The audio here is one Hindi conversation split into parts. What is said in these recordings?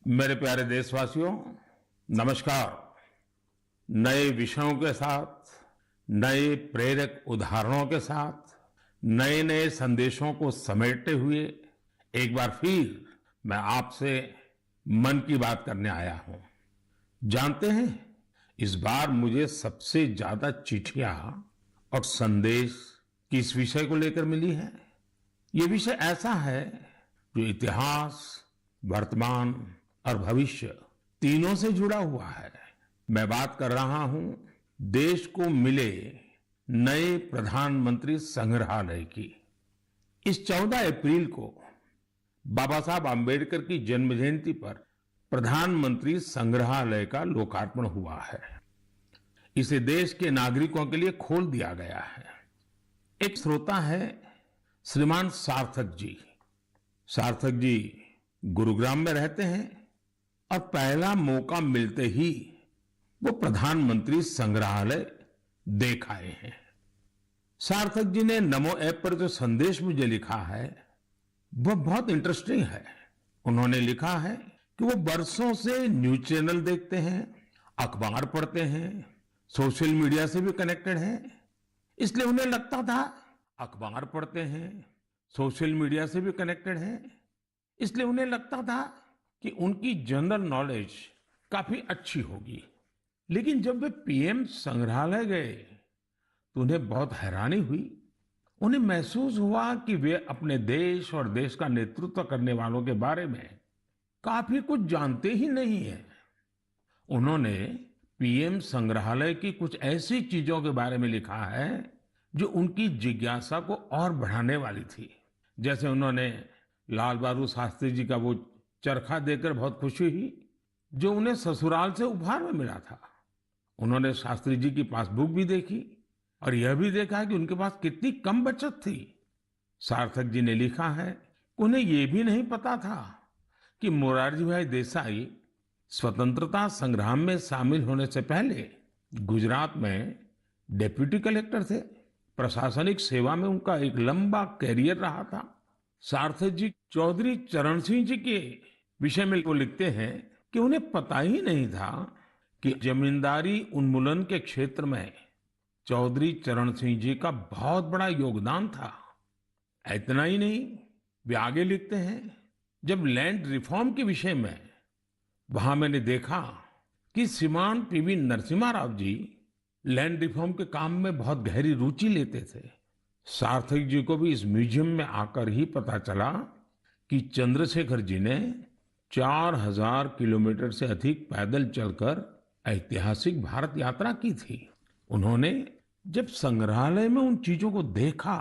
मेरे प्यारे देशवासियों, नमस्कार। नए विषयों के साथ, नए प्रेरक उदाहरणों के साथ, नए नए संदेशों को समेटते हुए एक बार फिर मैं आपसे मन की बात करने आया हूं। जानते हैं, इस बार मुझे सबसे ज्यादा चिट्ठियां और संदेश किस विषय को लेकर मिली है। ये विषय ऐसा है जो इतिहास, वर्तमान और भविष्य तीनों से जुड़ा हुआ है। मैं बात कर रहा हूं देश को मिले नए प्रधानमंत्री संग्रहालय की। इस 14 अप्रैल को बाबा साहब आम्बेडकर की जन्म जयंती पर प्रधानमंत्री संग्रहालय का लोकार्पण हुआ है। इसे देश के नागरिकों के लिए खोल दिया गया है। एक श्रोता है श्रीमान सार्थक जी। सार्थक जी गुरुग्राम में रहते हैं और पहला मौका मिलते ही वो प्रधानमंत्री संग्रहालय देख आए हैं। सार्थक जी ने नमो ऐप पर जो संदेश मुझे लिखा है वह बहुत इंटरेस्टिंग है। उन्होंने लिखा है कि वो बरसों से न्यूज चैनल देखते हैं, अखबार पढ़ते हैं, सोशल मीडिया से भी कनेक्टेड हैं। इसलिए उन्हें लगता था अखबार पढ़ते हैं, सोशल मीडिया से भी कनेक्टेड हैं, इसलिए उन्हें लगता था कि उनकी जनरल नॉलेज काफी अच्छी होगी। लेकिन जब वे पीएम संग्रहालय गए तो उन्हें बहुत हैरानी हुई। उन्हें महसूस हुआ कि वे अपने देश और देश का नेतृत्व करने वालों के बारे में काफी कुछ जानते ही नहीं हैं। उन्होंने पीएम संग्रहालय की कुछ ऐसी चीजों के बारे में लिखा है जो उनकी जिज्ञासा को और बढ़ाने वाली थी। जैसे उन्होंने लाल बहादुर शास्त्री जी का वो चरखा देखकर बहुत खुशी हुई जो उन्हें ससुराल से उपहार में मिला था। उन्होंने शास्त्री जी की पासबुक भी देखी और यह भी देखा कि उनके पास कितनी कम बचत थी। सार्थक जी ने लिखा है कि उन्हें यह भी नहीं पता था कि मोरारजी भाई देसाई स्वतंत्रता संग्राम में शामिल होने से पहले गुजरात में डेप्यूटी कलेक्टर थे। प्रशासनिक सेवा में उनका एक लंबा कैरियर रहा था। सार्थक जी चौधरी चरण सिंह जी के विषय में वो लिखते हैं कि उन्हें पता ही नहीं था कि जमींदारी उन्मूलन के क्षेत्र में चौधरी चरण सिंह जी का बहुत बड़ा योगदान था। इतना ही नहीं, वे आगे लिखते हैं, जब लैंड रिफॉर्म के विषय में वहां मैंने देखा कि श्रीमान PV Narasimha Rao ji land reform के काम में बहुत गहरी रुचि लेते थे। सार्थक जी को भी इस म्यूजियम में आकर ही पता चला कि चंद्रशेखर जी ने 4000 किलोमीटर से अधिक पैदल चलकर ऐतिहासिक भारत यात्रा की थी। उन्होंने जब संग्रहालय में उन चीजों को देखा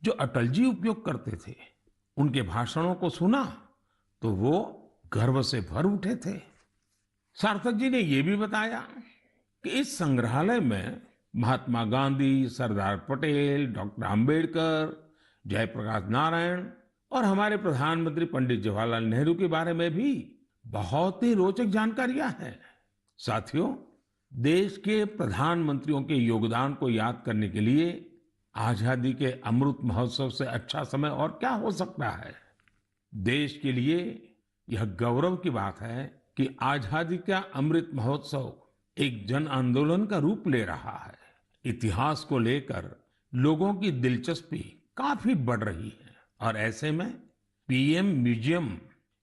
जो अटल जी उपयोग करते थे, उनके भाषणों को सुना, तो वो गर्व से भर उठे थे। सार्थक जी ने यह भी बताया कि इस संग्रहालय में महात्मा गांधी, सरदार पटेल, डॉक्टर अंबेडकर, जयप्रकाश नारायण और हमारे प्रधानमंत्री पंडित जवाहरलाल नेहरू के बारे में भी बहुत ही रोचक जानकारियां हैं। साथियों, देश के प्रधानमंत्रियों के योगदान को याद करने के लिए आजादी के अमृत महोत्सव से अच्छा समय और क्या हो सकता है। देश के लिए यह गौरव की बात है कि आजादी का अमृत महोत्सव एक जन आंदोलन का रूप ले रहा है। इतिहास को लेकर लोगों की दिलचस्पी काफी बढ़ रही है और ऐसे में पीएम म्यूजियम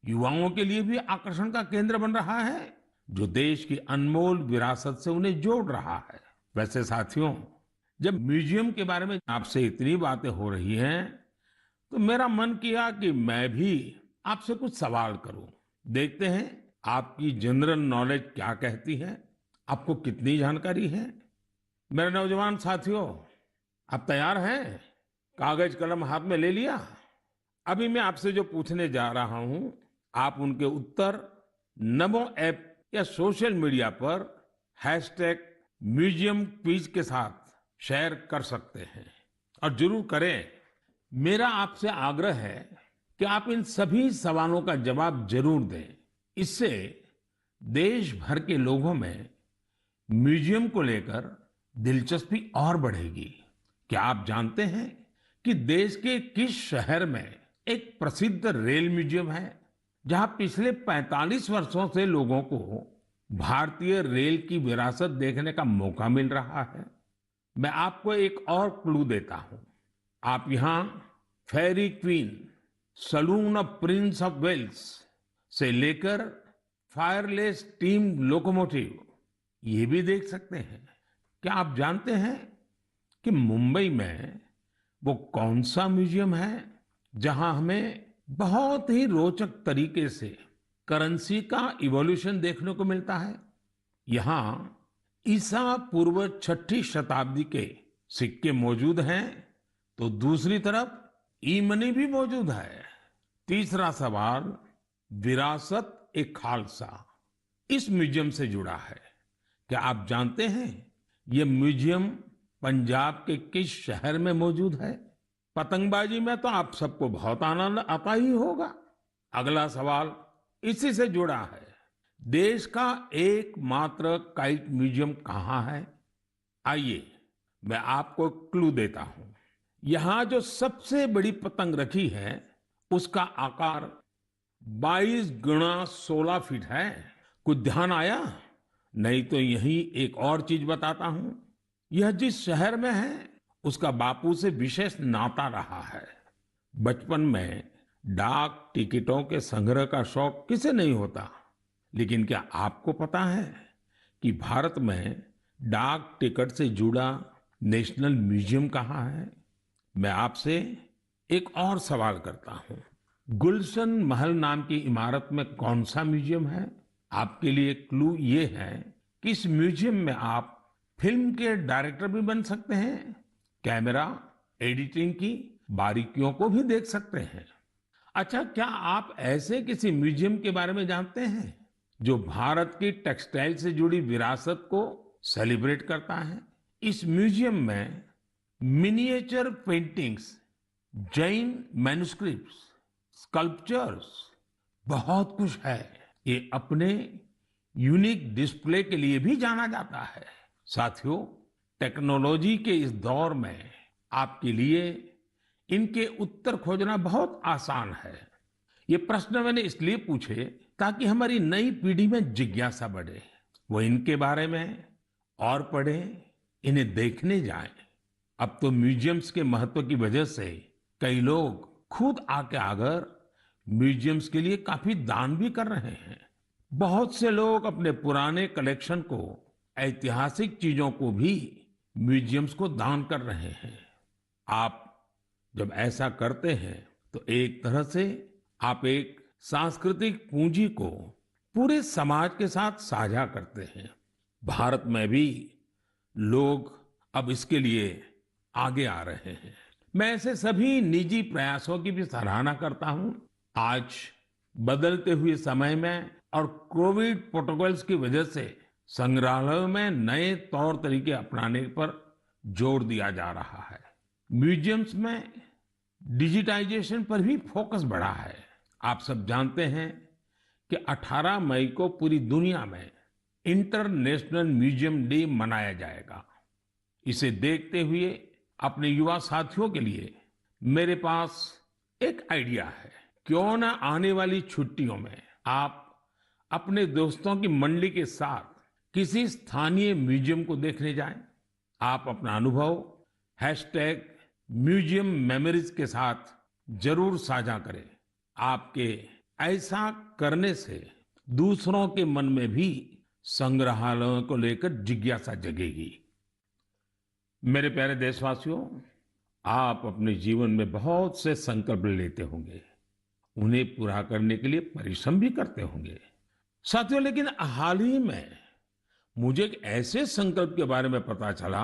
युवाओं के लिए भी आकर्षण का केंद्र बन रहा है जो देश की अनमोल विरासत से उन्हें जोड़ रहा है। वैसे साथियों, जब म्यूजियम के बारे में आपसे इतनी बातें हो रही हैं तो मेरा मन किया कि मैं भी आपसे कुछ सवाल करूं। देखते हैं आपकी जनरल नॉलेज क्या कहती है, आपको कितनी जानकारी है। मेरे नौजवान साथियों, आप तैयार हैं? कागज कलम हाथ में ले लिया? अभी मैं आपसे जो पूछने जा रहा हूं, आप उनके उत्तर नमो ऐप या सोशल मीडिया पर #म्यूजियम क्विज के साथ शेयर कर सकते हैं और जरूर करें। मेरा आपसे आग्रह है कि आप इन सभी सवालों का जवाब जरूर दें। इससे देश भर के लोगों में म्यूजियम को लेकर दिलचस्पी और बढ़ेगी। क्या आप जानते हैं कि देश के किस शहर में एक प्रसिद्ध रेल म्यूजियम है? जहां पिछले 45 वर्षों से लोगों को भारतीय रेल की विरासत देखने का मौका मिल रहा है। मैं आपको एक और क्लू देता हूं। आप यहाँ Fairy Queen, saloon of Prince of Wales से लेकर फायरलेस स्टीम लोकोमोटिव ये भी देख सकते हैं। क्या आप जानते हैं कि मुंबई में वो कौन सा म्यूजियम है जहां हमें बहुत ही रोचक तरीके से करेंसी का इवोल्यूशन देखने को मिलता है? यहाँ ईसा पूर्व छठी शताब्दी के सिक्के मौजूद हैं, तो दूसरी तरफ ई मनी भी मौजूद है। तीसरा सवाल, विरासत ए खालसा इस म्यूजियम से जुड़ा है। क्या आप जानते हैं ये म्यूजियम पंजाब के किस शहर में मौजूद है? पतंगबाजी में तो आप सबको बहुत आनंद आता ही होगा। अगला सवाल इसी से जुड़ा है। देश का एकमात्र काइट म्यूजियम कहाँ है? आइए मैं आपको क्लू देता हूं। यहाँ जो सबसे बड़ी पतंग रखी है उसका आकार 22 गुणा 16 फीट है। कुछ ध्यान आया? नहीं तो यही एक और चीज बताता हूं। यह जिस शहर में है उसका बापू से विशेष नाता रहा है। बचपन में डाक टिकटों के संग्रह का शौक किसे नहीं होता, लेकिन क्या आपको पता है कि भारत में डाक टिकट से जुड़ा नेशनल म्यूजियम कहाँ है? मैं आपसे एक और सवाल करता हूं। गुलशन महल नाम की इमारत में कौन सा म्यूजियम है? आपके लिए क्लू ये है कि इस म्यूजियम में आप फिल्म के डायरेक्टर भी बन सकते हैं, कैमरा एडिटिंग की बारीकियों को भी देख सकते हैं। अच्छा, क्या आप ऐसे किसी म्यूजियम के बारे में जानते हैं जो भारत की टेक्सटाइल से जुड़ी विरासत को सेलिब्रेट करता है? इस म्यूजियम में miniature paintings, Jain manuscripts, sculptures, बहुत कुछ है। ये अपने यूनिक डिस्प्ले के लिए भी जाना जाता है। साथियों, टेक्नोलॉजी के इस दौर में आपके लिए इनके उत्तर खोजना बहुत आसान है। ये प्रश्न मैंने इसलिए पूछे ताकि हमारी नई पीढ़ी में जिज्ञासा बढ़े, वो इनके बारे में और पढ़े, इन्हें देखने जाएं। अब तो म्यूजियम्स के महत्व की वजह से कई लोग खुद आके आकर म्यूजियम्स के लिए काफी दान भी कर रहे हैं। बहुत से लोग अपने पुराने कलेक्शन को, ऐतिहासिक चीजों को भी म्यूजियम्स को दान कर रहे हैं। आप जब ऐसा करते हैं तो एक तरह से आप एक सांस्कृतिक पूंजी को पूरे समाज के साथ साझा करते हैं। भारत में भी लोग अब इसके लिए आगे आ रहे हैं। मैं ऐसे सभी निजी प्रयासों की भी सराहना करता हूं। आज बदलते हुए समय में और कोविड प्रोटोकॉल्स की वजह से संग्रहालयों में नए तौर तरीके अपनाने पर जोर दिया जा रहा है। म्यूजियम्स में डिजिटाइजेशन पर भी फोकस बढ़ा है। आप सब जानते हैं कि 18 मई को पूरी दुनिया में इंटरनेशनल म्यूजियम डे मनाया जाएगा। इसे देखते हुए अपने युवा साथियों के लिए मेरे पास एक आइडिया है। क्यों ना आने वाली छुट्टियों में आप अपने दोस्तों की मंडली के साथ किसी स्थानीय म्यूजियम को देखने जाएं। आप अपना अनुभव #म्यूजियम मेमोरीज के साथ जरूर साझा करें। आपके ऐसा करने से दूसरों के मन में भी संग्रहालयों को लेकर जिज्ञासा जगेगी। मेरे प्यारे देशवासियों, आप अपने जीवन में बहुत से संकल्प लेते होंगे, उन्हें पूरा करने के लिए परिश्रम भी करते होंगे साथियों। लेकिन हाल ही में मुझे एक ऐसे संकल्प के बारे में पता चला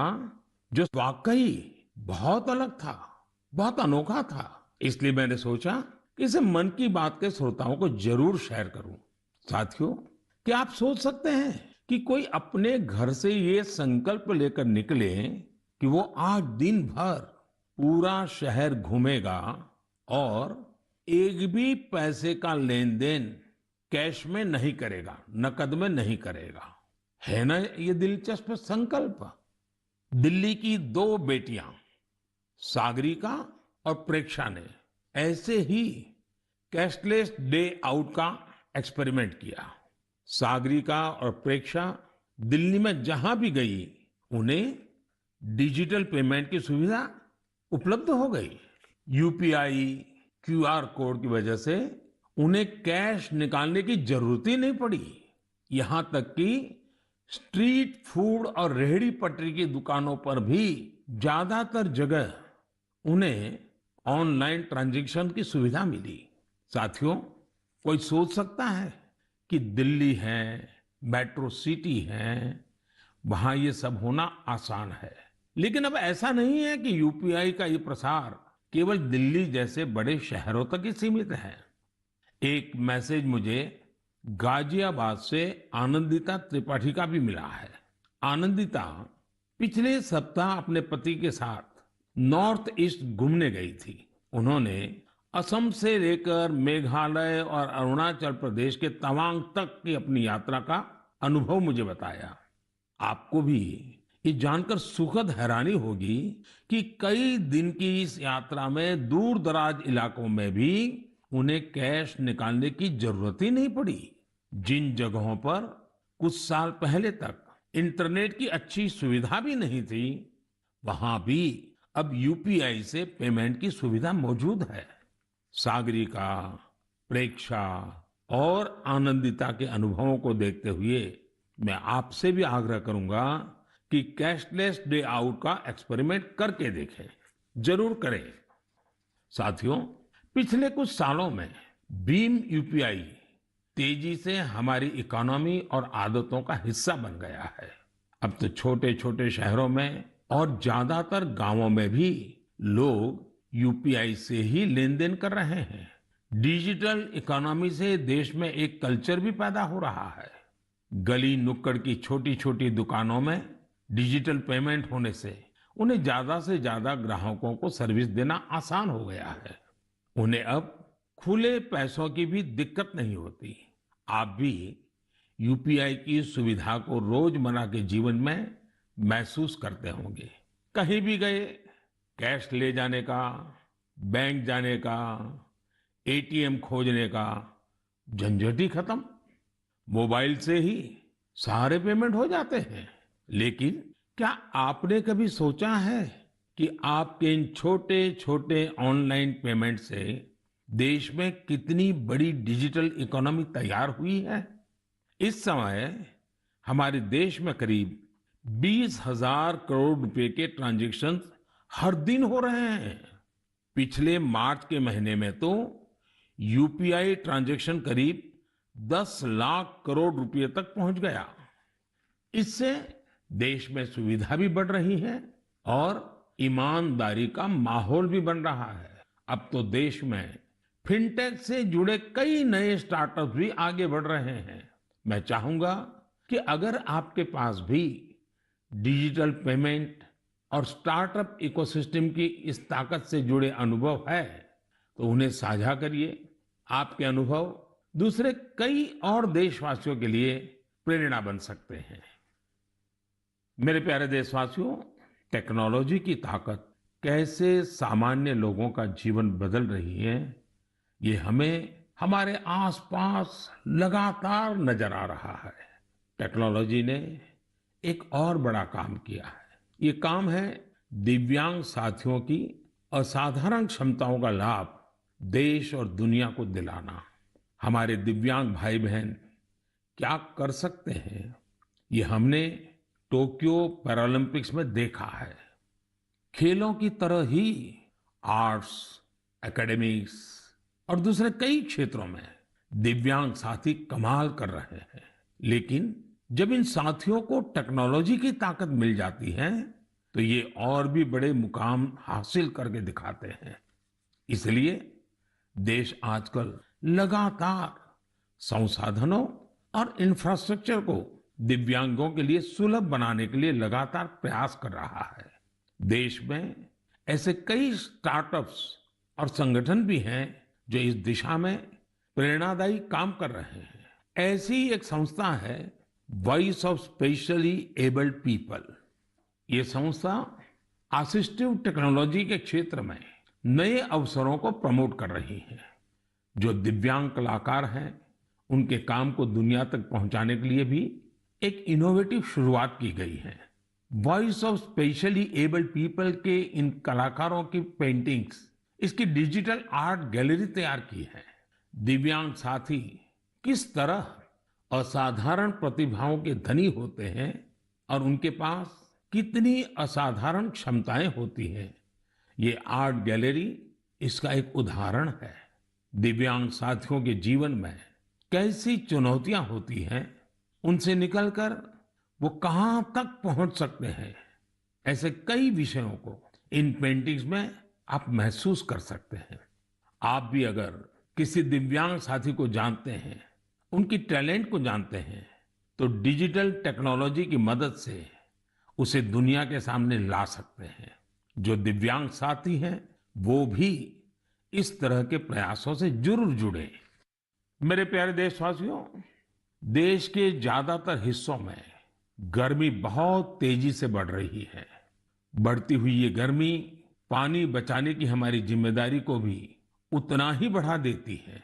जो वाकई बहुत अलग था, बहुत अनोखा था। इसलिए मैंने सोचा कि इसे मन की बात के श्रोताओं को जरूर शेयर करूं। साथियों, क्या आप सोच सकते हैं कि कोई अपने घर से ये संकल्प लेकर निकले कि वो आज दिन भर पूरा शहर घूमेगा और एक भी पैसे का लेन देन कैश में नहीं करेगा, नकद में नहीं करेगा। है ना ये दिलचस्प संकल्प? दिल्ली की 2 बेटियां सागरिका और प्रेक्षा ने ऐसे ही कैशलेस डे आउट का एक्सपेरिमेंट किया। सागरिका और प्रेक्षा दिल्ली में जहां भी गई, उन्हें डिजिटल पेमेंट की सुविधा उपलब्ध हो गई। यूपीआई, क्यूआर कोड की वजह से उन्हें कैश निकालने की जरूरत ही नहीं पड़ी। यहां तक कि स्ट्रीट फूड और रेहड़ी पटरी की दुकानों पर भी ज्यादातर जगह उन्हें ऑनलाइन ट्रांजैक्शन की सुविधा मिली। साथियों, कोई सोच सकता है कि दिल्ली है, मेट्रो सिटी है, वहां ये सब होना आसान है। लेकिन अब ऐसा नहीं है कि यूपीआई का ये प्रसार केवल दिल्ली जैसे बड़े शहरों तक ही सीमित है। एक मैसेज मुझे गाजियाबाद से आनंदिता त्रिपाठी का भी मिला है। आनंदिता पिछले सप्ताह अपने पति के साथ नॉर्थ ईस्ट घूमने गई थी। उन्होंने असम से लेकर मेघालय और अरुणाचल प्रदेश के तवांग तक की अपनी यात्रा का अनुभव मुझे बताया। आपको भी ये जानकर सुखद हैरानी होगी कि कई दिन की इस यात्रा में दूर दराज इलाकों में भी उन्हें कैश निकालने की जरूरत ही नहीं पड़ी। जिन जगहों पर कुछ साल पहले तक इंटरनेट की अच्छी सुविधा भी नहीं थी, वहां भी अब यूपीआई से पेमेंट की सुविधा मौजूद है। सागरिका, प्रेक्षा और आनंदिता के अनुभवों को देखते हुए मैं आपसे भी आग्रह करूंगा कि कैशलेस डे आउट का एक्सपेरिमेंट करके देखें। जरूर करें। साथियों, पिछले कुछ सालों में भीम यूपीआई तेजी से हमारी इकोनॉमी और आदतों का हिस्सा बन गया है। अब तो छोटे छोटे शहरों में और ज्यादातर गांवों में भी लोग यूपीआई से ही लेन देन कर रहे हैं। डिजिटल इकोनॉमी से देश में एक कल्चर भी पैदा हो रहा है। गली नुक्कड़ की छोटी छोटी दुकानों में डिजिटल पेमेंट होने से उन्हें ज्यादा से ज्यादा ग्राहकों को सर्विस देना आसान हो गया है। उन्हें अब खुले पैसों की भी दिक्कत नहीं होती। आप भी यूपीआई की सुविधा को रोजमर्रा के जीवन में महसूस करते होंगे। कहीं भी गए, कैश ले जाने का, बैंक जाने का, एटीएम खोजने का झंझट ही खत्म। मोबाइल से ही सारे पेमेंट हो जाते हैं। लेकिन क्या आपने कभी सोचा है कि आपके इन छोटे छोटे ऑनलाइन पेमेंट से देश में कितनी बड़ी डिजिटल इकोनॉमी तैयार हुई है? इस समय हमारे देश में करीब 20,000 करोड़ रुपए के ट्रांजैक्शन हर दिन हो रहे हैं। पिछले मार्च के महीने में तो यूपीआई ट्रांजैक्शन करीब 10 लाख करोड़ रुपए तक पहुंच गया। इससे देश में सुविधा भी बढ़ रही है और ईमानदारी का माहौल भी बन रहा है। अब तो देश में फिनटेक से जुड़े कई नए स्टार्टअप भी आगे बढ़ रहे हैं। मैं चाहूंगा कि अगर आपके पास भी डिजिटल पेमेंट और स्टार्टअप इकोसिस्टम की इस ताकत से जुड़े अनुभव है, तो उन्हें साझा करिए। आपके अनुभव दूसरे कई और देशवासियों के लिए प्रेरणा बन सकते हैं। मेरे प्यारे देशवासियों, टेक्नोलॉजी की ताकत कैसे सामान्य लोगों का जीवन बदल रही है, ये हमें हमारे आसपास लगातार नजर आ रहा है। टेक्नोलॉजी ने एक और बड़ा काम किया है। ये काम है दिव्यांग साथियों की असाधारण क्षमताओं का लाभ देश और दुनिया को दिलाना। हमारे दिव्यांग भाई बहन क्या कर सकते हैं, ये हमने टोक्यो पैरालंपिक्स में देखा है। खेलों की तरह ही आर्ट्स, एकेडमिक्स और दूसरे कई क्षेत्रों में दिव्यांग साथी कमाल कर रहे हैं। लेकिन जब इन साथियों को टेक्नोलॉजी की ताकत मिल जाती है, तो ये और भी बड़े मुकाम हासिल करके दिखाते हैं। इसलिए देश आजकल लगातार संसाधनों और इंफ्रास्ट्रक्चर को दिव्यांगों के लिए सुलभ बनाने के लिए लगातार प्रयास कर रहा है। देश में ऐसे कई स्टार्टअप्स और संगठन भी हैं जो इस दिशा में प्रेरणादायी काम कर रहे हैं। ऐसी एक संस्था है voice of specially abled people. ये संस्था असिस्टिव टेक्नोलॉजी के क्षेत्र में नए अवसरों को प्रमोट कर रही है। जो दिव्यांग कलाकार हैं उनके काम को दुनिया तक पहुंचाने के लिए भी एक इनोवेटिव शुरुआत की गई है। Voice of specially abled people के इन कलाकारों की पेंटिंग्स, इसकी डिजिटल आर्ट गैलरी तैयार की है। दिव्यांग साथी किस तरह असाधारण प्रतिभाओं के धनी होते हैं और उनके पास कितनी असाधारण क्षमताएं होती हैं, ये आर्ट गैलरी इसका एक उदाहरण है। दिव्यांग साथियों के जीवन में कैसी चुनौतियां होती हैं, उनसे निकलकर वो कहां तक पहुंच सकते हैं, ऐसे कई विषयों को इन पेंटिंग्स में आप महसूस कर सकते हैं। आप भी अगर किसी दिव्यांग साथी को जानते हैं, उनकी टैलेंट को जानते हैं, तो डिजिटल टेक्नोलॉजी की मदद से उसे दुनिया के सामने ला सकते हैं। जो दिव्यांग साथी हैं वो भी इस तरह के प्रयासों से जरूर जुड़े। मेरे प्यारे देशवासियों, देश के ज्यादातर हिस्सों में गर्मी बहुत तेजी से बढ़ रही है। बढ़ती हुई ये गर्मी पानी बचाने की हमारी जिम्मेदारी को भी उतना ही बढ़ा देती है।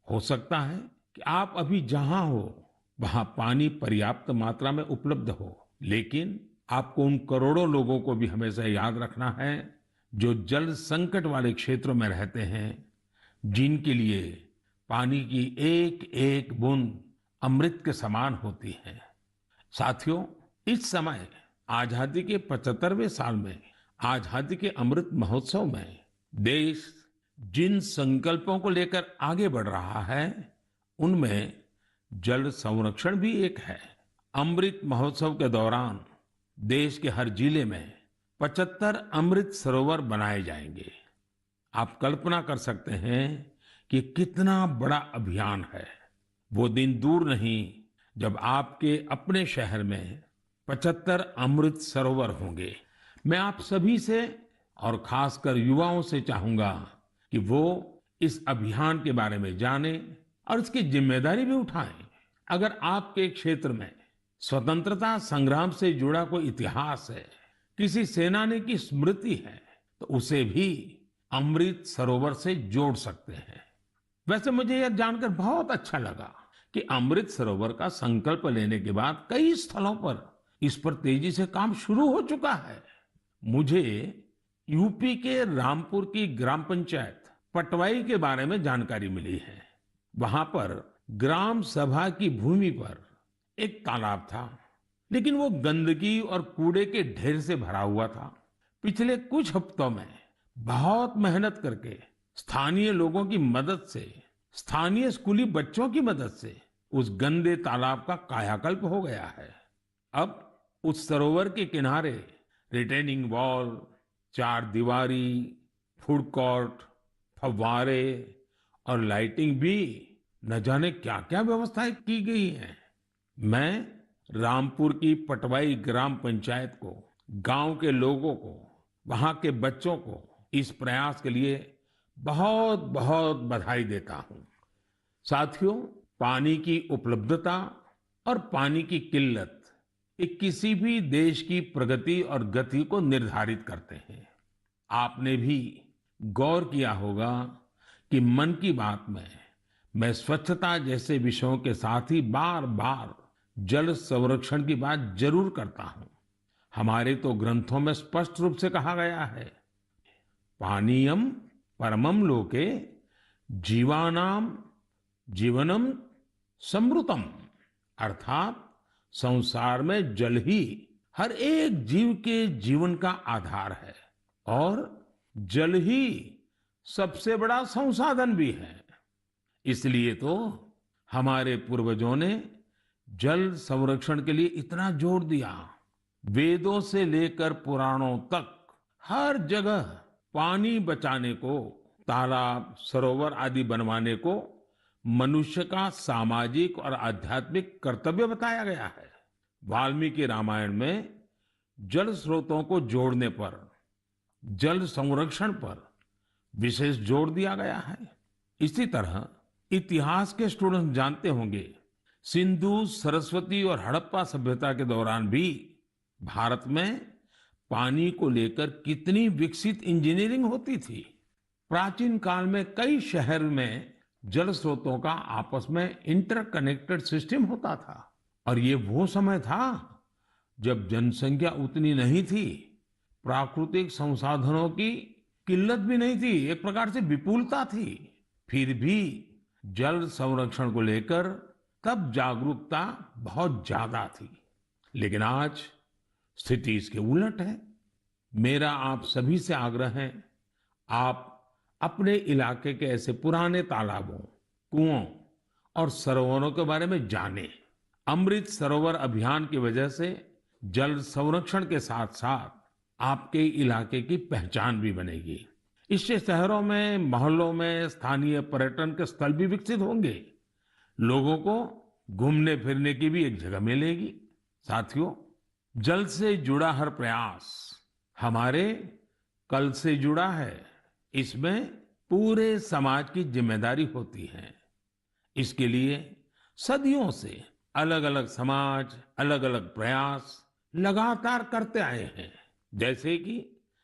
हो सकता है कि आप अभी जहां हो वहां पानी पर्याप्त मात्रा में उपलब्ध हो, लेकिन आपको उन करोड़ों लोगों को भी हमेशा याद रखना है जो जल संकट वाले क्षेत्रों में रहते हैं, जिनके लिए पानी की एक एक बूंद अमृत के समान होती है। साथियों, इस समय आजादी के 75वें साल में आजादी के अमृत महोत्सव में देश जिन संकल्पों को लेकर आगे बढ़ रहा है, उनमें जल संरक्षण भी एक है। अमृत महोत्सव के दौरान देश के हर जिले में 75 अमृत सरोवर बनाए जाएंगे। आप कल्पना कर सकते हैं कि कितना बड़ा अभियान है। वो दिन दूर नहीं जब आपके अपने शहर में 75 अमृत सरोवर होंगे। मैं आप सभी से और खासकर युवाओं से चाहूंगा कि वो इस अभियान के बारे में जानें और इसकी जिम्मेदारी भी उठाएं। अगर आपके क्षेत्र में स्वतंत्रता संग्राम से जुड़ा कोई इतिहास है, किसी सेनानी की स्मृति है, तो उसे भी अमृत सरोवर से जोड़ सकते हैं। वैसे मुझे यह जानकर बहुत अच्छा लगा कि अमृत सरोवर का संकल्प लेने के बाद कई स्थलों पर इस पर तेजी से काम शुरू हो चुका है। मुझे यूपी के रामपुर की ग्राम पंचायत पटवाई के बारे में जानकारी मिली है। वहां पर ग्राम सभा की भूमि पर एक तालाब था, लेकिन वो गंदगी और कूड़े के ढेर से भरा हुआ था। पिछले कुछ हफ्तों में बहुत मेहनत करके स्थानीय लोगों की मदद से, स्थानीय स्कूली बच्चों की मदद से उस गंदे तालाब का कायाकल्प हो गया है। अब उस सरोवर के किनारे रिटेनिंग वॉल, चार दीवारी, फूड कोर्ट, फव्वारे और लाइटिंग भी न जाने क्या क्या व्यवस्थाएं की गई हैं। मैं रामपुर की पटवाई ग्राम पंचायत को, गांव के लोगों को, वहां के बच्चों को इस प्रयास के लिए बहुत बहुत बधाई देता हूं। साथियों, पानी की उपलब्धता और पानी की किल्लत ये किसी भी देश की प्रगति और गति को निर्धारित करते हैं। आपने भी गौर किया होगा कि मन की बात में मैं स्वच्छता जैसे विषयों के साथ ही बार बार जल संरक्षण की बात जरूर करता हूं। हमारे तो ग्रंथों में स्पष्ट रूप से कहा गया है, पानीयम परमम लोके जीवानाम जीवनम समृतम, अर्थात संसार में जल ही हर एक जीव के जीवन का आधार है और जल ही सबसे बड़ा संसाधन भी है। इसलिए तो हमारे पूर्वजों ने जल संरक्षण के लिए इतना जोर दिया। वेदों से लेकर पुराणों तक हर जगह पानी बचाने को, तालाब, सरोवर आदि बनवाने को मनुष्य का सामाजिक और आध्यात्मिक कर्तव्य बताया गया है। वाल्मीकि रामायण में जल स्रोतों को जोड़ने पर, जल संरक्षण पर विशेष जोर दिया गया है। इसी तरह इतिहास के स्टूडेंट जानते होंगे, सिंधु, सरस्वती और हड़प्पा सभ्यता के दौरान भी भारत में पानी को लेकर कितनी विकसित इंजीनियरिंग होती थी। प्राचीन काल में कई शहर में जल स्रोतों का आपस में इंटरकनेक्टेड सिस्टम होता था। और ये वो समय था जब जनसंख्या उतनी नहीं थी, प्राकृतिक संसाधनों की किल्लत भी नहीं थी, एक प्रकार से विपुलता थी। फिर भी जल संरक्षण को लेकर तब जागरूकता बहुत ज्यादा थी। लेकिन आज स्थिति इसके उलट है। मेरा आप सभी से आग्रह है, आप अपने इलाके के ऐसे पुराने तालाबों, कुओं और सरोवरों के बारे में जानें। अमृत सरोवर अभियान की वजह से जल संरक्षण के साथ साथ आपके इलाके की पहचान भी बनेगी। इससे शहरों में, मोहल्लों में स्थानीय पर्यटन के स्थल भी विकसित होंगे। लोगों को घूमने फिरने की भी एक जगह मिलेगी। साथियों, जल से जुड़ा हर प्रयास हमारे कल से जुड़ा है। इसमें पूरे समाज की जिम्मेदारी होती है। इसके लिए सदियों से अलग अलग समाज, अलग अलग प्रयास लगातार करते आए हैं। जैसे कि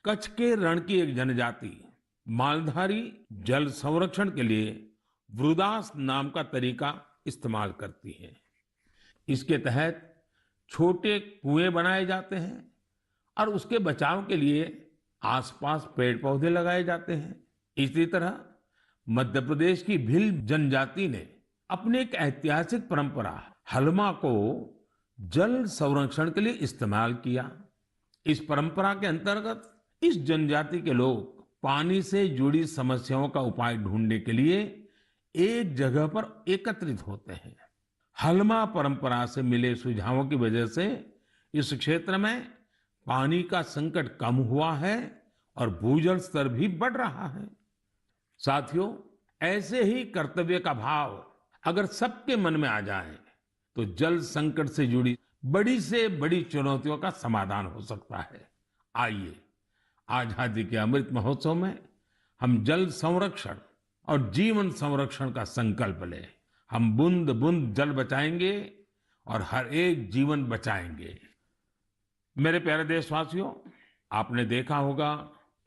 कच्छ के रण की एक जनजाति मालधारी जल संरक्षण के लिए वृदास नाम का तरीका इस्तेमाल करती है। इसके तहत छोटे कुएं बनाए जाते हैं और उसके बचाव के लिए आसपास पेड़ पौधे लगाए जाते हैं। इसी तरह मध्य प्रदेश की भील जनजाति ने अपनी एक ऐतिहासिक परंपरा हलमा को जल संरक्षण के लिए इस्तेमाल किया। इस परंपरा के अंतर्गत इस जनजाति के लोग पानी से जुड़ी समस्याओं का उपाय ढूंढने के लिए एक जगह पर एकत्रित होते हैं। हलमा परंपरा से मिले सुझावों की वजह से इस क्षेत्र में पानी का संकट कम हुआ है और भूजल स्तर भी बढ़ रहा है। साथियों, ऐसे ही कर्तव्य का भाव अगर सबके मन में आ जाए तो जल संकट से जुड़ी बड़ी से बड़ी चुनौतियों का समाधान हो सकता है। आइए, आजादी के अमृत महोत्सव में हम जल संरक्षण और जीवन संरक्षण का संकल्प लें। हम बूंद बूंद जल बचाएंगे और हर एक जीवन बचाएंगे। मेरे प्यारे देशवासियों, आपने देखा होगा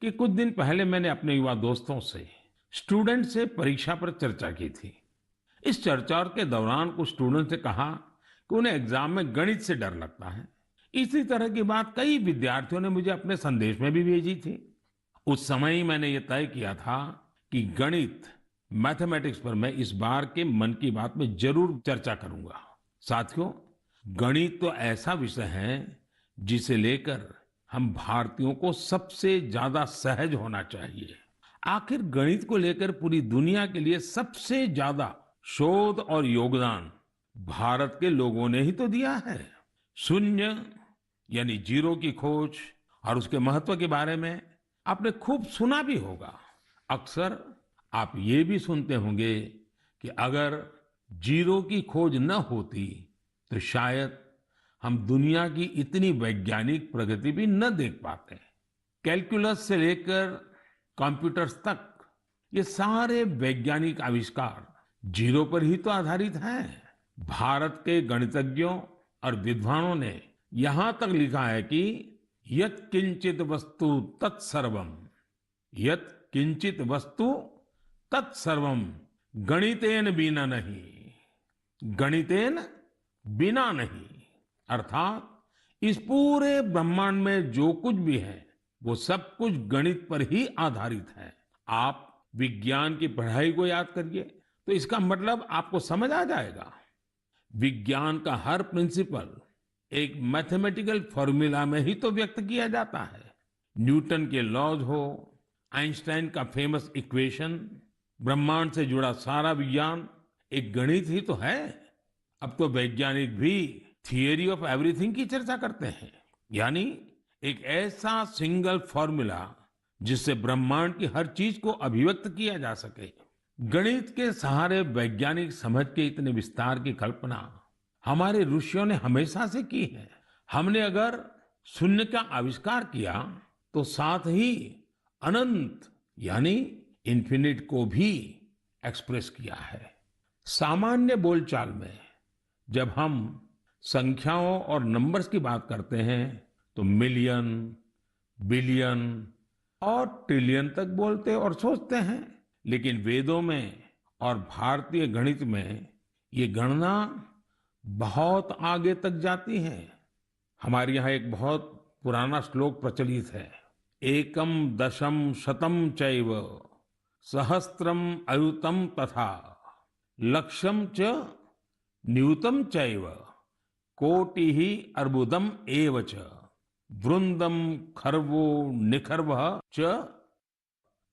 कि कुछ दिन पहले मैंने अपने युवा दोस्तों से, स्टूडेंट से परीक्षा पर चर्चा की थी। इस चर्चा के दौरान कुछ स्टूडेंट ने कहा कि उन्हें एग्जाम में गणित से डर लगता है। इसी तरह की बात कई विद्यार्थियों ने मुझे अपने संदेश में भी भेजी थी। उस समय ही मैंने ये तय किया था कि गणित, मैथमेटिक्स पर मैं इस बार के मन की बात में जरूर चर्चा करूंगा। साथियों, गणित तो ऐसा विषय है जिसे लेकर हम भारतीयों को सबसे ज्यादा सहज होना चाहिए। आखिर गणित को लेकर पूरी दुनिया के लिए सबसे ज्यादा शोध और योगदान भारत के लोगों ने ही तो दिया है। शून्य यानी जीरो की खोज और उसके महत्व के बारे में आपने खूब सुना भी होगा। अक्सर आप ये भी सुनते होंगे कि अगर जीरो की खोज न होती तो शायद हम दुनिया की इतनी वैज्ञानिक प्रगति भी न देख पाते। कैलकुलस से लेकर कंप्यूटर्स तक ये सारे वैज्ञानिक आविष्कार जीरो पर ही तो आधारित हैं। भारत के गणितज्ञों और विद्वानों ने यहां तक लिखा है कि यत् किंचित वस्तु तत्सर्वम, यत् किंचित वस्तु तत्सर्वम गणितेन बिना नहीं, गणितेन बिना नहीं। अर्थात इस पूरे ब्रह्मांड में जो कुछ भी है वो सब कुछ गणित पर ही आधारित है। आप विज्ञान की पढ़ाई को याद करिए तो इसका मतलब आपको समझ आ जाएगा। विज्ञान का हर प्रिंसिपल एक मैथमेटिकल फॉर्मूला में ही तो व्यक्त किया जाता है। न्यूटन के लॉज हो, आइंस्टाइन का फेमस इक्वेशन, ब्रह्मांड से जुड़ा सारा विज्ञान एक गणित ही तो है। अब तो वैज्ञानिक भी थियरी ऑफ एवरीथिंग की चर्चा करते हैं, यानी एक ऐसा सिंगल फॉर्मूला जिससे ब्रह्मांड की हर चीज को अभिव्यक्त किया जा सके। गणित के सहारे वैज्ञानिक समझ के इतने विस्तार की कल्पना हमारे ऋषियों ने हमेशा से की है। हमने अगर शून्य का आविष्कार किया तो साथ ही अनंत यानी इन्फिनिट को भी एक्सप्रेस किया है। सामान्य बोलचाल में जब हम संख्याओं और नंबर्स की बात करते हैं तो मिलियन, बिलियन और ट्रिलियन तक बोलते और सोचते हैं। लेकिन वेदों में और भारतीय गणित में ये गणना बहुत आगे तक जाती है। हमारे यहाँ एक बहुत पुराना श्लोक प्रचलित है, एकम दशम शतम चैव सहस्त्रम अयुतम तथा लक्ष्यम च न्यूतम चैव कोटि ही अर्बुदम एव च वृंदम खर्वो निखर्व च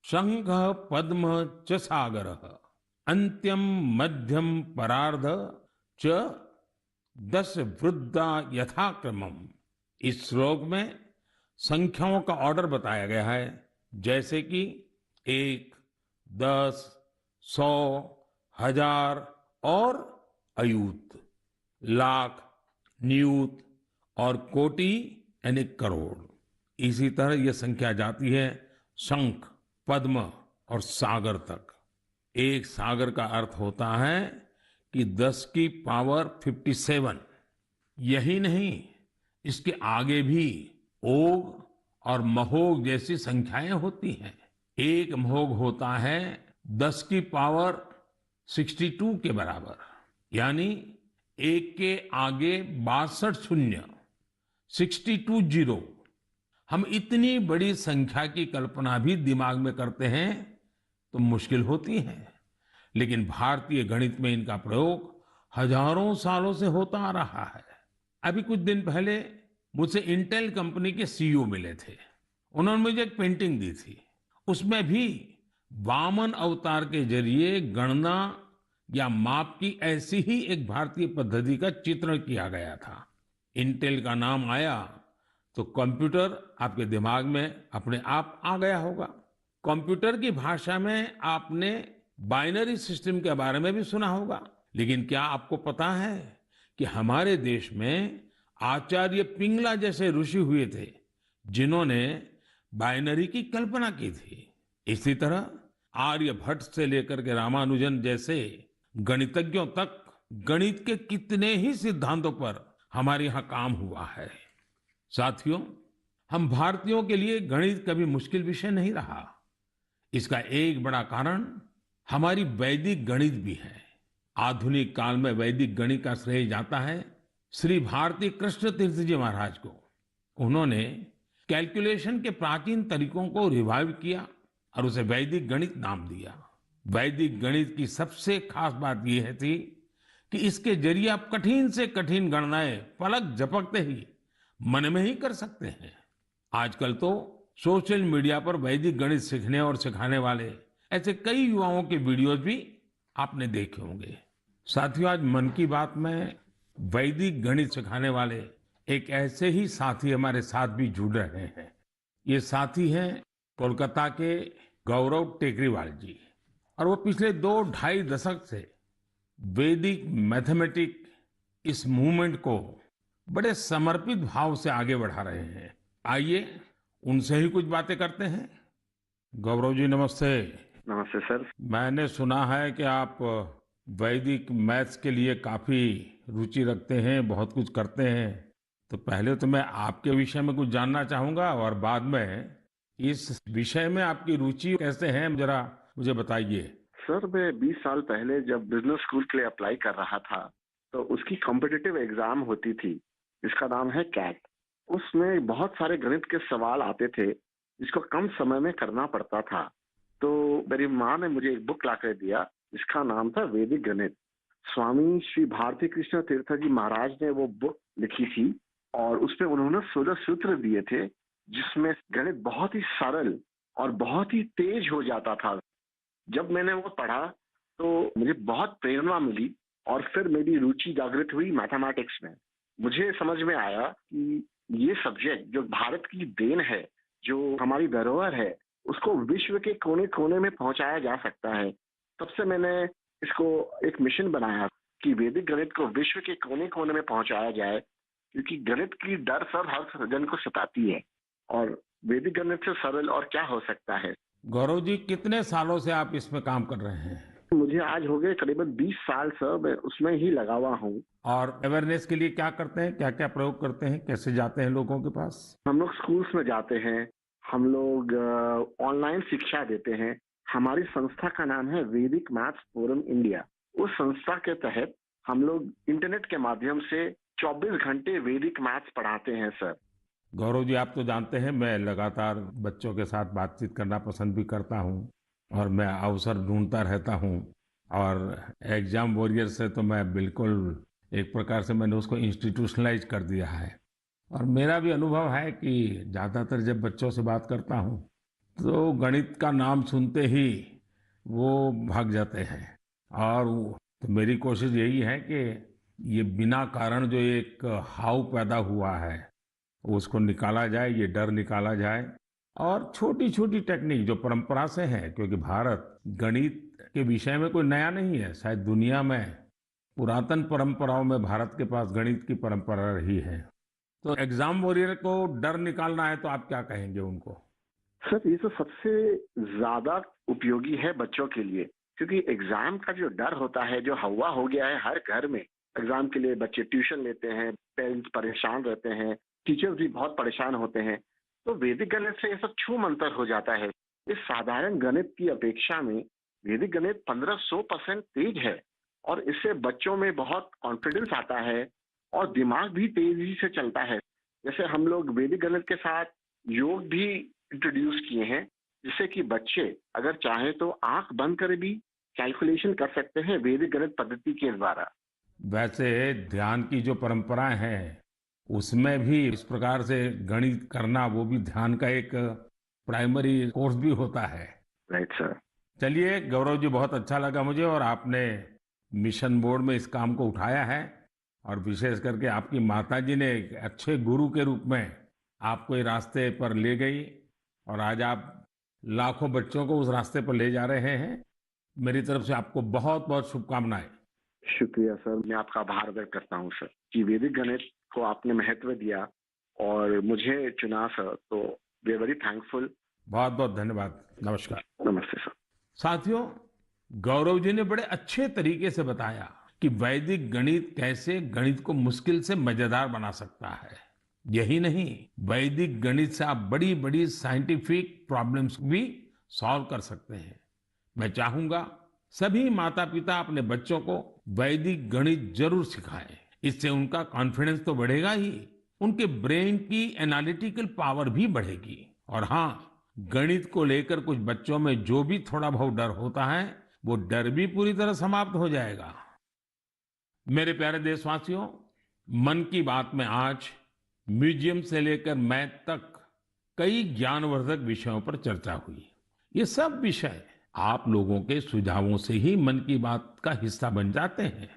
शंख पद्म च सागर अंत्यम मध्यम परार्ध च दश वृद्धा यथाक्रमम। इस श्लोक में संख्याओं का ऑर्डर बताया गया है, जैसे कि 1, 10, 100, 1000 और अयूत, लाख, नियूत और कोटि यानी करोड़। इसी तरह यह संख्या जाती है शंख, पद्म और सागर तक। एक सागर का अर्थ होता है कि 10 की पावर 57। यही नहीं, इसके आगे भी ओघ और महोघ जैसी संख्याएं होती हैं। एक महोघ होता है 10 की पावर 62 के बराबर, यानी एक के आगे 62 शून्य, 62 जीरो। हम इतनी बड़ी संख्या की कल्पना भी दिमाग में करते हैं तो मुश्किल होती है, लेकिन भारतीय गणित में इनका प्रयोग हजारों सालों से होता आ रहा है। अभी कुछ दिन पहले मुझसे इंटेल कंपनी के सीईओ मिले थे। उन्होंने मुझे एक पेंटिंग दी थी, उसमें भी वामन अवतार के जरिए गणना या माप की ऐसी ही एक भारतीय पद्धति का चित्रण किया गया था। इंटेल का नाम आया तो कंप्यूटर आपके दिमाग में अपने आप आ गया होगा। कंप्यूटर की भाषा में आपने बाइनरी सिस्टम के बारे में भी सुना होगा, लेकिन क्या आपको पता है कि हमारे देश में आचार्य पिंगला जैसे ऋषि हुए थे जिन्होंने बाइनरी की कल्पना की थी। इसी तरह आर्यभट्ट से लेकर के रामानुजन जैसे गणितज्ञों तक गणित के कितने ही सिद्धांतों पर हमारे यहाँ काम हुआ है। साथियों, हम भारतीयों के लिए गणित कभी मुश्किल विषय नहीं रहा। इसका एक बड़ा कारण हमारी वैदिक गणित भी है। आधुनिक काल में वैदिक गणित का श्रेय जाता है श्री भारती कृष्ण तीर्थ जी महाराज को। उन्होंने कैलकुलेशन के प्राचीन तरीकों को रिवाइव किया और उसे वैदिक गणित नाम दिया। वैदिक गणित की सबसे खास बात यह थी कि इसके जरिए आप कठिन से कठिन गणनाएं पलक झपकते ही मन में ही कर सकते हैं। आजकल तो सोशल मीडिया पर वैदिक गणित सीखने और सिखाने वाले ऐसे कई युवाओं के वीडियोस भी आपने देखे होंगे। साथियों, आज मन की बात में वैदिक गणित सिखाने वाले एक ऐसे ही साथी हमारे साथ भी जुड़ रहे हैं। ये साथी हैं कोलकाता के गौरव टेकरीवाल जी, और वो पिछले 2-2.5 दशक से वैदिक मैथमेटिक इस मूवमेंट को बड़े समर्पित भाव से आगे बढ़ा रहे हैं। आइए उनसे ही कुछ बातें करते हैं। गौरव जी, नमस्ते। नमस्ते सर। मैंने सुना है कि आप वैदिक मैथ्स के लिए काफी रुचि रखते हैं, बहुत कुछ करते हैं। तो पहले तो मैं आपके विषय में कुछ जानना चाहूंगा और बाद में इस विषय में आपकी रुचि कैसे है, जरा मुझे बताइए। सर, मैं 20 साल पहले जब बिजनेस स्कूल के लिए अप्लाई कर रहा था तो उसकी कॉम्पिटिटिव एग्जाम होती थी, जिसका नाम है कैट। उसमें बहुत सारे गणित के सवाल आते थे जिसको कम समय में करना पड़ता था। तो मेरी माँ ने मुझे एक बुक ला कर दिया जिसका नाम था वैदिक गणित। स्वामी श्री भारती कृष्ण तीर्थ जी महाराज ने वो बुक लिखी थी और उसमें उन्होंने 16 सूत्र दिए थे जिसमें गणित बहुत ही सरल और बहुत ही तेज हो जाता था। जब मैंने वो पढ़ा तो मुझे बहुत प्रेरणा मिली और फिर मेरी रुचि जागृत हुई मैथमेटिक्स में। मुझे समझ में आया कि ये सब्जेक्ट जो भारत की देन है, जो हमारी धरोहर है, उसको विश्व के कोने कोने में पहुंचाया जा सकता है। तब से मैंने इसको एक मिशन बनाया कि वैदिक गणित को विश्व के कोने कोने में पहुंचाया जाए, क्योंकि गणित की डर सर हर जन को सताती है और वैदिक गणित से सरल और क्या हो सकता है। गौरव जी, कितने सालों से आप इसमें काम कर रहे हैं? मुझे आज हो गए करीबन 20 साल सर, मैं उसमें ही लगा हुआ हूँ। और अवेयरनेस के लिए क्या करते हैं, क्या क्या प्रयोग करते हैं, कैसे जाते हैं लोगों के पास? हम लोग स्कूल्स में जाते हैं, हम लोग ऑनलाइन शिक्षा देते हैं, हमारी संस्था का नाम है वैदिक मैथ्स फोरम इंडिया। उस संस्था के तहत हम लोग इंटरनेट के माध्यम से 24 घंटे वैदिक मैथ्स पढ़ाते हैं सर। गौरव जी, आप तो जानते हैं मैं लगातार बच्चों के साथ बातचीत करना पसंद भी करता हूं और मैं अवसर ढूंढता रहता हूं। और एग्जाम वॉरियर से तो मैं बिल्कुल एक प्रकार से मैंने उसको इंस्टीट्यूशनलाइज कर दिया है। और मेरा भी अनुभव है कि ज़्यादातर जब बच्चों से बात करता हूं तो गणित का नाम सुनते ही वो भाग जाते हैं। और तो मेरी कोशिश यही है कि ये बिना कारण जो एक हाव पैदा हुआ है उसको निकाला जाए, ये डर निकाला जाए। और छोटी छोटी टेक्निक जो परंपरा से है, क्योंकि भारत गणित के विषय में कोई नया नहीं है, शायद दुनिया में पुरातन परंपराओं में भारत के पास गणित की परंपरा रही है। तो एग्जाम वॉरियर को डर निकालना है तो आप क्या कहेंगे उनको? सर, ये तो सबसे ज्यादा उपयोगी है बच्चों के लिए, क्योंकि एग्जाम का जो डर होता है, जो हवा हो गया है हर घर में, एग्जाम के लिए बच्चे ट्यूशन लेते हैं, पेरेंट्स परेशान रहते हैं, टीचर्स भी बहुत परेशान होते हैं। तो वैदिक गणित से ये सब छू मंतर हो जाता है। इस साधारण गणित की अपेक्षा में वैदिक गणित 1500% तेज है और इससे बच्चों में बहुत कॉन्फिडेंस आता है और दिमाग भी तेजी से चलता है। जैसे हम लोग वैदिक गणित के साथ योग भी इंट्रोड्यूस किए हैं, जिससे कि बच्चे अगर चाहें तो आंख बंद कर भी कैलकुलेशन कर सकते हैं वैदिक गणित पद्धति के द्वारा। वैसे ध्यान की जो परंपराएं हैं उसमें भी इस प्रकार से गणित करना, वो भी ध्यान का एक प्राइमरी कोर्स भी होता है। Right sir. चलिए गौरव जी, बहुत अच्छा लगा मुझे, और आपने मिशन मोड में इस काम को उठाया है। और विशेष करके आपकी माताजी ने एक अच्छे गुरु के रूप में आपको ये रास्ते पर ले गई और आज आप लाखों बच्चों को उस रास्ते पर ले जा रहे हैं। मेरी तरफ से आपको बहुत बहुत शुभकामनाएं। शुक्रिया सर, मैं आपका आभार व्यक्त करता हूँ सर कि वैदिक गणित को आपने महत्व दिया और मुझे चुना सर, तो वी आर वेरी थैंकफुल। बहुत बहुत धन्यवाद। नमस्कार। नमस्ते सर। साथियों, गौरव जी ने बड़े अच्छे तरीके से बताया कि वैदिक गणित कैसे गणित को मुश्किल से मजेदार बना सकता है। यही नहीं, वैदिक गणित से आप बड़ी बड़ी साइंटिफिक प्रॉब्लम्स भी सॉल्व कर सकते हैं। मैं चाहूंगा सभी माता पिता अपने बच्चों को वैदिक गणित जरूर सिखाएं। इससे उनका कॉन्फिडेंस तो बढ़ेगा ही, उनके ब्रेन की एनालिटिकल पावर भी बढ़ेगी। और हाँ, गणित को लेकर कुछ बच्चों में जो भी थोड़ा बहुत डर होता है, वो डर भी पूरी तरह समाप्त हो जाएगा। मेरे प्यारे देशवासियों, मन की बात में आज म्यूजियम से लेकर मैथ तक कई ज्ञानवर्धक विषयों पर चर्चा हुई। ये सब विषय आप लोगों के सुझावों से ही मन की बात का हिस्सा बन जाते हैं।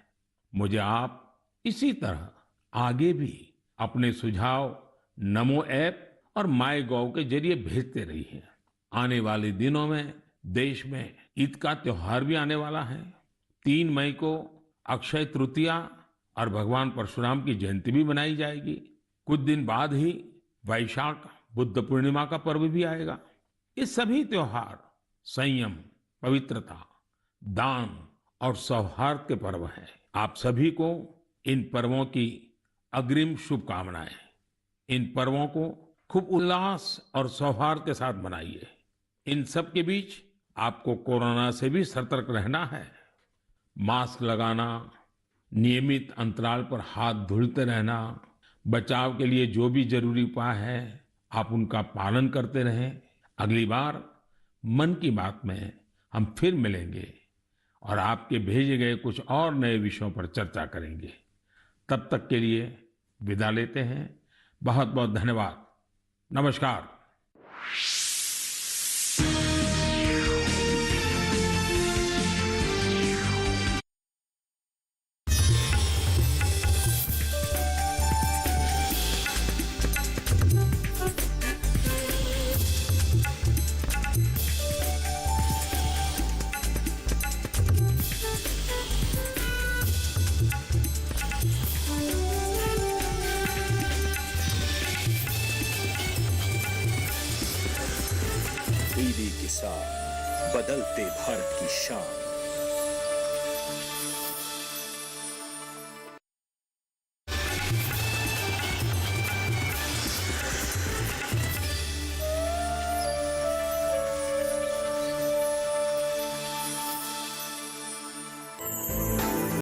मुझे आप इसी तरह आगे भी अपने सुझाव नमो ऐप और माय गॉव के जरिए भेजते रहिए। आने वाले दिनों में देश में ईद का त्योहार भी आने वाला है। 3 मई को अक्षय तृतीया और भगवान परशुराम की जयंती भी मनाई जाएगी। कुछ दिन बाद ही वैशाख बुद्ध पूर्णिमा का पर्व भी आएगा। ये सभी त्योहार संयम, पवित्रता, दान और सौहार्द के पर्व हैं। आप सभी को इन पर्वों की अग्रिम शुभकामनाएं। इन पर्वों को खूब उल्लास और सौहार्द के साथ मनाइए। इन सब के बीच आपको कोरोना से भी सतर्क रहना है। मास्क लगाना, नियमित अंतराल पर हाथ धुलते रहना, बचाव के लिए जो भी जरूरी उपाय है आप उनका पालन करते रहें। अगली बार मन की बात में हम फिर मिलेंगे और आपके भेजे गए कुछ और नए विषयों पर चर्चा करेंगे। तब तक के लिए विदा लेते हैं। बहुत बहुत धन्यवाद। नमस्कार। टीवी के साथ बदलते भारत की शान।